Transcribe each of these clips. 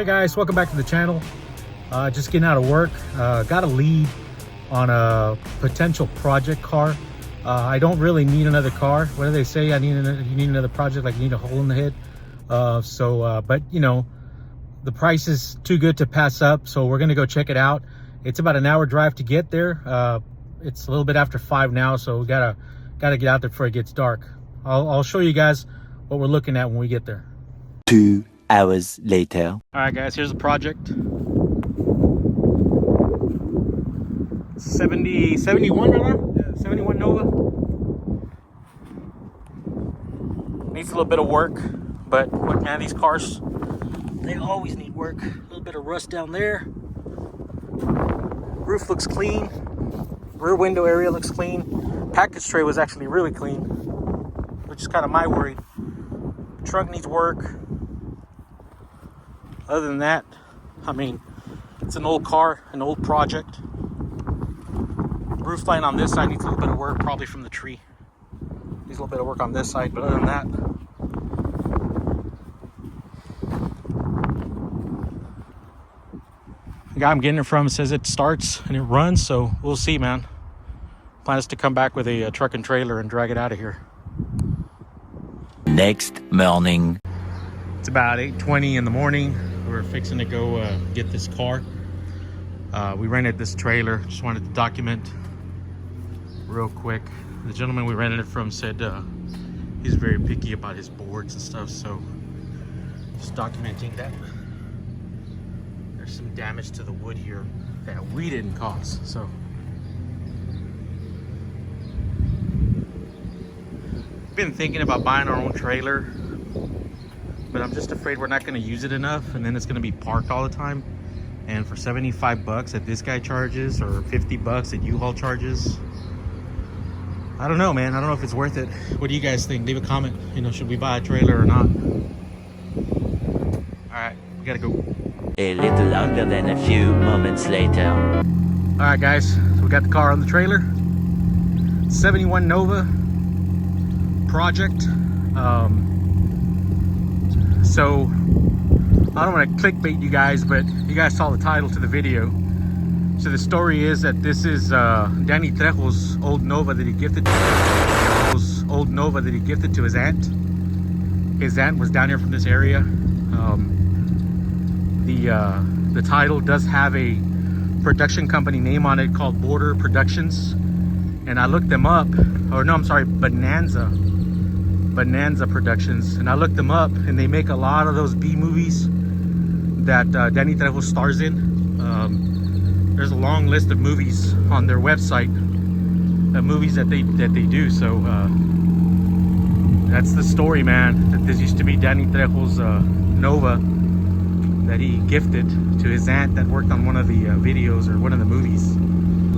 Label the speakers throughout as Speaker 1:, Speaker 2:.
Speaker 1: Hey guys, welcome back to the channel. Just getting out of work. Got a lead on a potential project car. I don't really need another car. What do they say? You need another project, like you need a hole in the head. But you know, the price is too good to pass up, so we're gonna go check it out. It's about an hour drive to get there. It's a little bit after 5 now, so we gotta get out there before it gets dark. I'll show you guys what we're looking at when we get there.
Speaker 2: 2 hours later.
Speaker 1: All right, guys, here's the project. 71 right now? Yeah, 71 Nova. Needs a little bit of work, but look, man, these cars, they always need work. A little bit of rust down there. Roof looks clean. Rear window area looks clean. Package tray was actually really clean, which is kind of my worry. Trunk needs work. Other than that, I mean, it's an old car, an old project. Roof line on this side needs a little bit of work, probably from the tree. Needs a little bit of work on this side, but other than that, the guy I'm getting it from says it starts and it runs, so we'll see, man. Plan is to come back with a truck and trailer and drag it out of here.
Speaker 2: Next morning.
Speaker 1: It's about 8:20 in the morning. We're fixing to go get this car. We rented this trailer. Just wanted to document real quick. The gentleman we rented it from said he's very picky about his boards and stuff, so just documenting that there's some damage to the wood here that we didn't cause. So been thinking about buying our own trailer, but I'm just afraid we're not going to use it enough, and then it's going to be parked all the time. And for 75 bucks that this guy charges, or 50 bucks that U-Haul charges, I don't know, man. I don't know if it's worth it. What do you guys think? Leave a comment. You know, should we buy a trailer or not? All right, we gotta go.
Speaker 2: A little longer than a few moments later.
Speaker 1: All right, guys, so we got the car on the trailer. 71 Nova project. So I don't want to clickbait you guys, but you guys saw the title to the video. So the story is that this is Danny Trejo's old Nova that he gifted to his aunt. His aunt was down here from this area. The title does have a production company name on it called Border Productions, and I looked them up. Or no, I'm sorry, Bonanza Productions, and I looked them up, and they make a lot of those B movies that Danny Trejo stars in. There's a long list of movies on their website, movies that they do. So that's the story, man. That this used to be Danny Trejo's Nova that he gifted to his aunt that worked on one of the videos or one of the movies.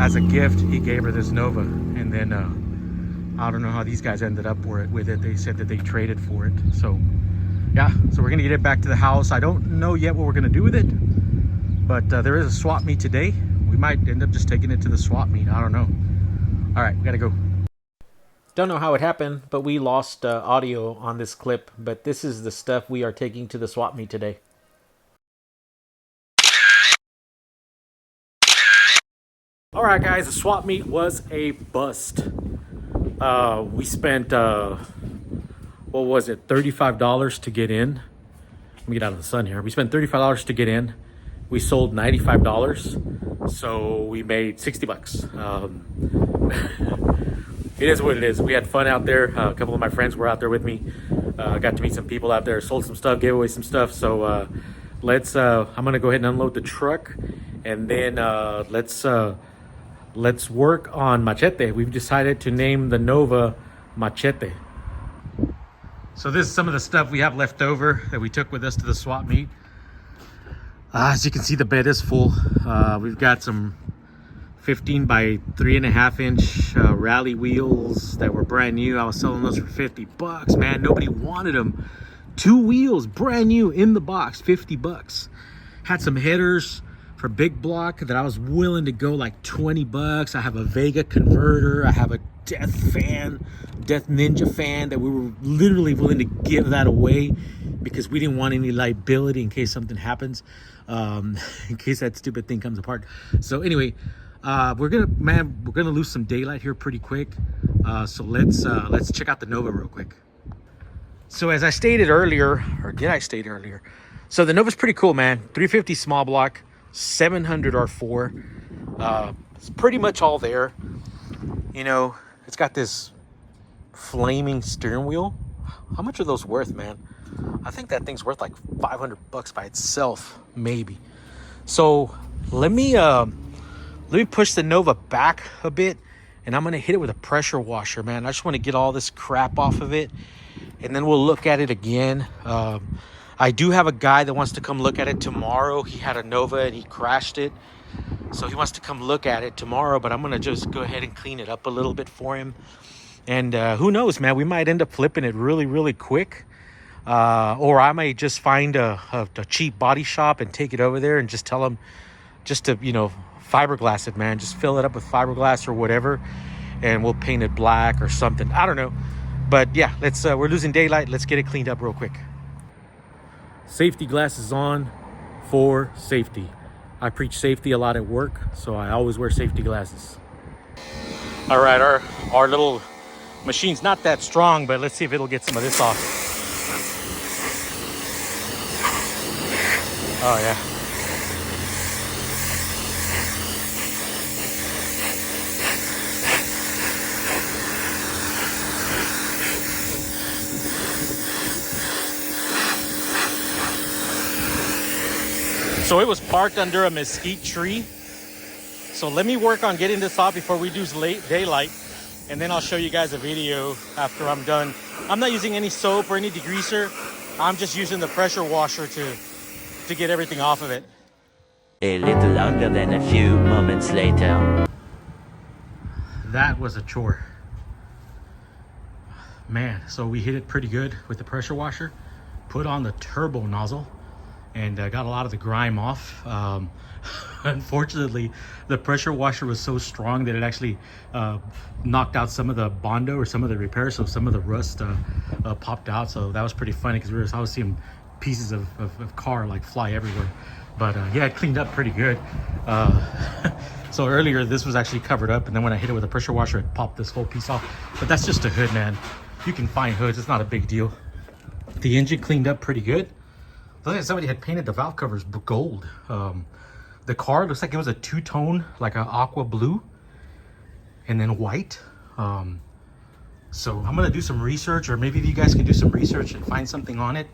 Speaker 1: As a gift, he gave her this Nova, and then I don't know how these guys ended up with it. They said that they traded for it. So yeah, so we're gonna get it back to the house. I don't know yet what we're gonna do with it, but there is a swap meet today. We might end up just taking it to the swap meet. I don't know. All right, we gotta go. Don't know how it happened, but we lost audio on this clip, but this is the stuff we are taking to the swap meet today. All right, guys, the swap meet was a bust. We spent, what was it, $35 to get in. Let me get out of the sun here. We spent $35 to get in. We sold $95, so we made 60 bucks. It is what it is. We had fun out there. A couple of my friends were out there with me. Got to meet some people out there, sold some stuff, gave away some stuff. So I'm gonna go ahead and unload the truck, and then let's work on Machete. We've decided to name the Nova Machete. So this is some of the stuff we have left over that we took with us to the swap meet. As you can see, the bed is full. We've got some 15 by 3.5 inch rally wheels that were brand new. I was selling those for 50 bucks, man. Nobody wanted them. 2 wheels, brand new in the box, 50 bucks. Had some headers, for big block that I was willing to go like 20 bucks. I have a Vega converter. I have a Death Ninja fan that we were literally willing to give that away because we didn't want any liability in case something happens, in case that stupid thing comes apart. So anyway, we're gonna lose some daylight here pretty quick. So let's check out the Nova real quick. So as I stated earlier, or did I state earlier? So the Nova's pretty cool, man. 350 small block, 700 R4. It's pretty much all there. You know, it's got this flaming steering wheel. How much are those worth, man? I think that thing's worth like 500 bucks by itself, maybe. So let me push the Nova back a bit, and I'm gonna hit it with a pressure washer, man. I just want to get all this crap off of it, and then we'll look at it again. I do have a guy that wants to come look at it tomorrow. He had a Nova and he crashed it, so he wants to come look at it tomorrow, but I'm gonna just go ahead and clean it up a little bit for him. And who knows, man, we might end up flipping it really quick, or I might just find a cheap body shop and take it over there and just tell them just to, you know, fiberglass it, man. Just fill it up with fiberglass or whatever, and we'll paint it black or something. I don't know, but yeah, let's we're losing daylight. Let's get it cleaned up real quick. Safety glasses on for safety. I preach safety a lot at work, so I always wear safety glasses. All right, our little machine's not that strong, but let's see if it'll get some of this off. Oh yeah. So it was parked under a mesquite tree. So let me work on getting this off before we do late daylight, and then I'll show you guys a video after I'm done. I'm not using any soap or any degreaser. I'm just using the pressure washer to get everything off of it.
Speaker 2: A little longer than a few moments later.
Speaker 1: That was a chore. Man, so we hit it pretty good with the pressure washer, put on the turbo nozzle, and got a lot of the grime off. Unfortunately, the pressure washer was so strong that it actually knocked out some of the Bondo or some of the repairs, so some of the rust popped out. So that was pretty funny because I was seeing pieces of car like fly everywhere. But yeah, it cleaned up pretty good. So earlier this was actually covered up, and then when I hit it with a pressure washer, it popped this whole piece off. But that's just a hood, man. You can find hoods, it's not a big deal. The engine cleaned up pretty good. Look like somebody had painted the valve covers gold. The car looks like it was a two-tone, like an aqua blue, and then white. So I'm gonna do some research, or maybe you guys can do some research and find something on it.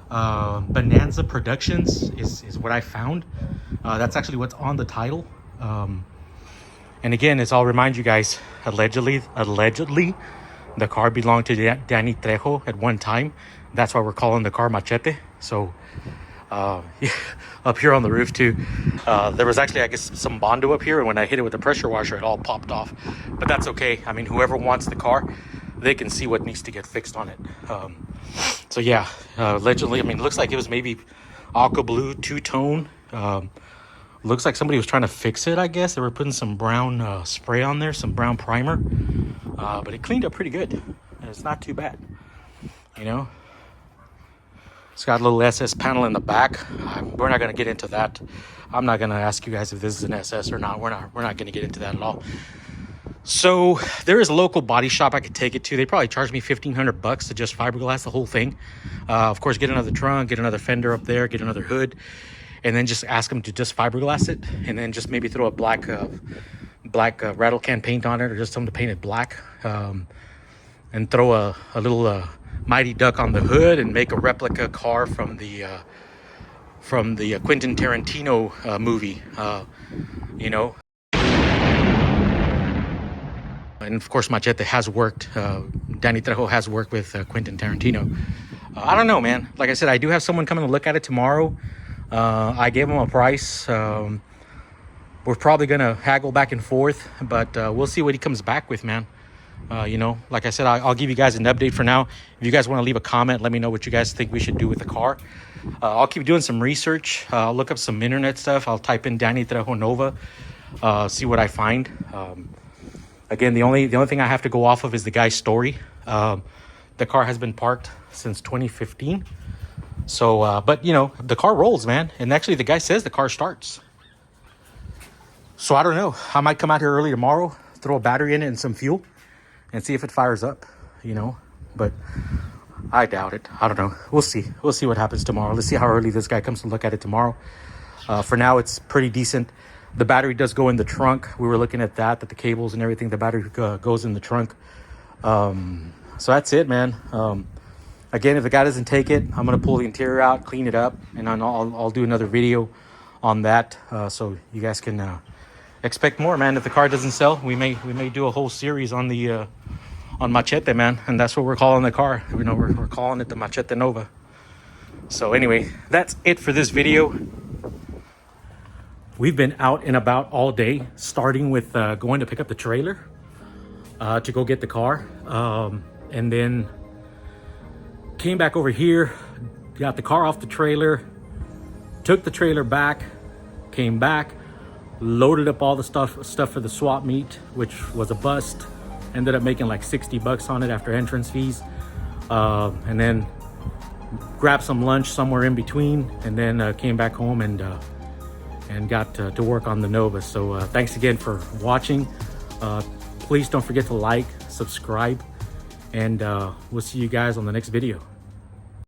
Speaker 1: Bonanza Productions is what I found. That's actually what's on the title. And again, as I'll remind you guys, allegedly, the car belonged to Danny Trejo at one time. That's why we're calling the car Machete. So yeah, up here on the roof too, there was actually, I guess, some Bondo up here, and when I hit it with the pressure washer, it all popped off. But that's okay. I mean, whoever wants the car, they can see what needs to get fixed on it. So yeah, allegedly, I mean, it looks like it was maybe aqua blue, two-tone. Looks like somebody was trying to fix it, I guess. They were putting some brown spray on there, some brown primer. But it cleaned up pretty good. And it's not too bad, you know. It's got a little SS panel in the back. We're not going to get into that. I'm not going to ask you guys if this is an SS or not. We're not going to get into that at all. So there is a local body shop I could take it to. They probably charge me $1,500 to just fiberglass the whole thing. Of course, get another trunk, get another fender up there, get another hood, and then just ask them to just fiberglass it, and then just maybe throw a black rattle can paint on it, or just tell them to paint it black, and throw a little Mighty Duck on the hood, and make a replica car from the Quentin Tarantino movie, you know. And of course, Machete has worked, Danny Trejo has worked with Quentin Tarantino. I don't know, man. Like I said, I do have someone coming to look at it tomorrow. I gave him a price. We're probably going to haggle back and forth, but we'll see what he comes back with, man. You know, like I said, I'll give you guys an update for now. If you guys want to leave a comment, let me know what you guys think we should do with the car. I'll keep doing some research. I'll look up some internet stuff. I'll type in Danny Trejo Nova, see what I find. Again, the only thing I have to go off of is the guy's story. The car has been parked since 2015. So, but you know, the car rolls, man. And actually the guy says the car starts. So I don't know. I might come out here early tomorrow, throw a battery in it and some fuel and see if it fires up, you know, but I doubt it. I don't know. We'll see. We'll see what happens tomorrow. Let's see how early this guy comes to look at it tomorrow. For now, it's pretty decent. The battery does go in the trunk. We were looking at that the cables and everything, the battery goes in the trunk. So that's it, man. Again, if the guy doesn't take it, I'm going to pull the interior out, clean it up, and I'll do another video on that. So you guys can expect more, man. If the car doesn't sell, we may do a whole series on the on Machete, man, and that's what we're calling the car. You know, we're calling it the Machete Nova. So anyway, that's it for this video. We've been out and about all day, starting with going to pick up the trailer to go get the car, and then came back over here, got the car off the trailer, took the trailer back, came back, loaded up all the stuff for the swap meet, which was a bust. Ended up making like $60 on it after entrance fees, and then grabbed some lunch somewhere in between, and then came back home and got to work on the Nova. So thanks again for watching. Please don't forget to like, subscribe, and we'll see you guys on the next video.